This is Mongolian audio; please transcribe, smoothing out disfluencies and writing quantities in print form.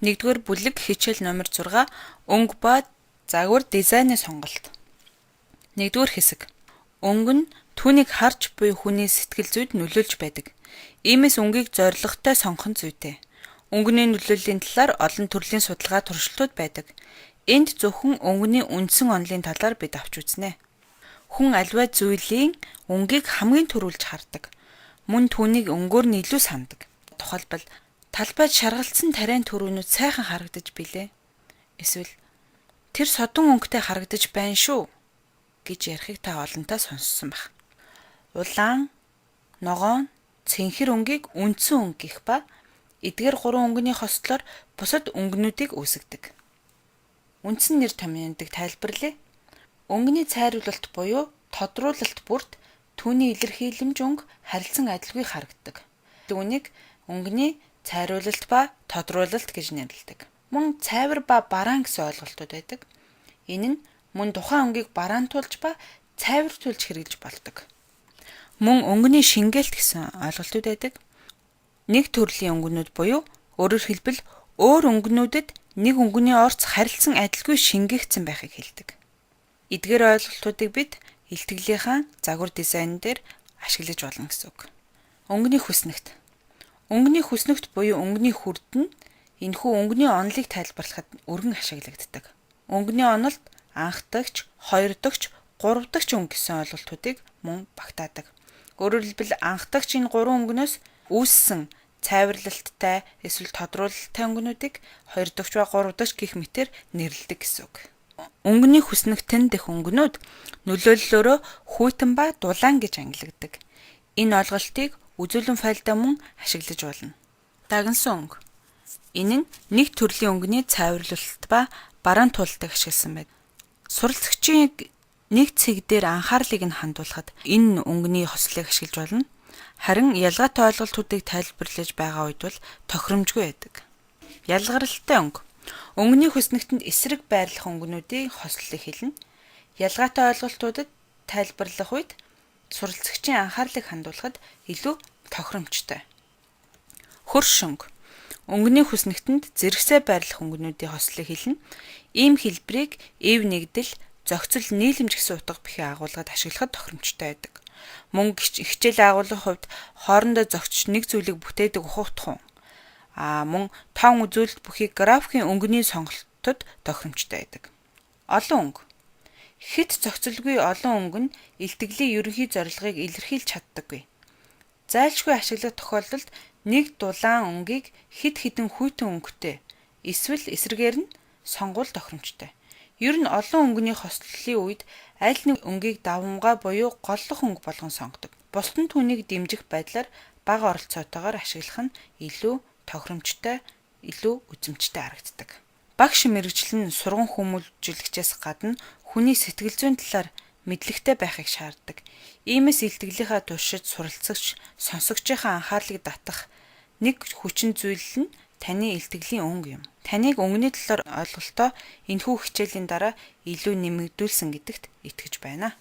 Нэгдүгээр бүлэг хичээл номер 6 өнгө ба загвар дизайны сонголт. Нэгдүгээр хэсэг. Өнгө нь түүнийг харж буй хүний сэтгэл зүйд нөлөөлж байдаг. Иймээс өнгийг зоригтой сонгох нь зүйтэй. Өнгөний нөлөөллийн талаар олон төрлийн судалгаа туршилтууд байдаг. Энд зөвхөн өнгөний үндсэн онолын талаар бид авч үзнэ. Хүн аливаа зүйлийн өнгийг хамгийн түрүүлж хардаг. Мөн түүнийг өнгөөр нь илүү сандаг. Тухайлбал талбайд шаргалцсан тариан төрөөнүүд сайхан харагдаж билээ. Эсвэл тэр содон өнгөтэй харагдаж байна шүү гэж ярихыг та олонтаа сонссон байх. Улаан, ногоон, цэнхэр өнгийг үндсэн өнгө гэх ба эдгээр гурван өнгөний хослолоор бусад өнгөнүүдийг үүсгэдэг. Үндсэн нэр томьёоныг тайлбарлая. Өнгөний цайруулалт буюу тодруулалт бүрт түүний илэрхийлэмж өнгө харилцан адилгүй харагддаг. Үүнийг өнгөний цайруулалт ба тодруулалт гэж нэрлэдэг. Мөн цайвар ба бараан гэсэн ойлголтууд байдаг. Энэ нь мөн тухайн өнгийг бараантуулж ба цайвартуулж хэрэглэж болдог. Мөн өнгөний шингээлт гэсэн ойлголтууд байдаг. Нэг төрлийн өнгөнүүд буюу өөрөөр хэлбэл өөр өнгөнүүдэд нэг өнгөний орц харилцан адилгүй шингээгдсэн байхыг хэлдэг. Эдгээр ойлголтуудыг бид илтгэлийнхаа загвар дизайн дээр ашиглаж болно гэсэн үг. Өнгөний хүснэгт. Өнгөний хүснэгт буюу өнгөний хүрд нь энэхүү өнгөний онолыг тайлбарлахад өргөн ашиглагддаг. Өнгөний онолд анхдагч, хоёрдогч, гуравдагч өнгө гэсэн ойлголтуудыг мөн багтаадаг. Өөрөөр хэлбэл анхдагч энэ гурван өнгөнөөс үүссэн цайварлалттай эсвэл тодруулалттай өнгөнүүдийг хоёрдогч ба гуравдагч гэх мэтээр нэрлэдэг гэсэн үг. Өнгөний хүснэгтэн дэх өнгөнүүд нөлөөллөөрөө хүйтэн ба дулаан гэж ангилагддаг. Энэ ойлголтыг үзүүлэн файлдаа мөн ашиглаж болно. Дагнсан өнгө. Энэ нь нэг төрлийн өнгөний цайварлалт ба бараан туулалтыг ашигласан байдаг. Суралцагчийн нэг цэг дээр анхаарлыг нь хандуулахад энэ өнгөний хослолыг ашиглаж болно. Харин ялгаатай ойлголтуудыг тайлбарлаж байгаа үед бол тохиромжгүй байдаг. Ялгаралтай өнгө. Өнгөний хүснэгтэнд эсрэг байрлах өнгөнүүдийн хослолыг хэлнэ. Ялгаатай ойлголтуудад тайлбарлах үед суралцагчийн анхаарлыг хандуулахад илүү тохиромжтой. Хөрш өнгө. Өнгөний хүснэгтэнд зэрэгсээ байрлах өнгөнүүдийн хослолыг хэлнэ. Ийм хэлбэрийг эв нэгдэл, зохицол нийлэмж гэсэн утга бүхий агуулгад ашиглахад тохиромжтой байдаг. Мөн хичээл агуулгын хувьд хоорондоо зохицож нэг зүйлийг бүтээдэг ухахдах хүн. Мөн тоон үзүүлэлт бүхий графикийн өнгөний сонголтод тохиромжтой байдаг. Олон өнгө. Хэт зохицолгүй олон өнгө нь илтгэлийн ерөнхий зорилгыг илэрхийлж чаддаггүй. Зайлшгүй ашиглах тохиолдолд нэг дулаан өнгийг хэд хэдэн хүйтэн өнгөтэй эсвэл эсрэгээр нь сонгуул тохиромжтой. Ер нь олон өнгөний хослолын үед аль нэг өнгийг давамгай буюу голлох өнгө болгон сонгодог. Бусад нь түүнийг дэмжих байдлаар бага оролцоотойгоор ашиглах нь илүү тохиромжтой, илүү үзэмжтэй харагддаг. Багш мэргэжил нь сургууль хүмүүжүүлэгчээс гадна хүний сэтгэл зүйн талаар мэдлэгтэй байхыг шаарддаг. Иймээс илтгэлийнхаа туршид суралцагч, сонсогчийнхаа анхаарлыг татах нэг хүчин зүйл нь таны илтгэлийн өнгө юм. Таныг өнгөний талаар ойлголтоо энэхүү хичээлийн дараа илүү нэмэгдүүлсэн гэдэгт итгэж байна.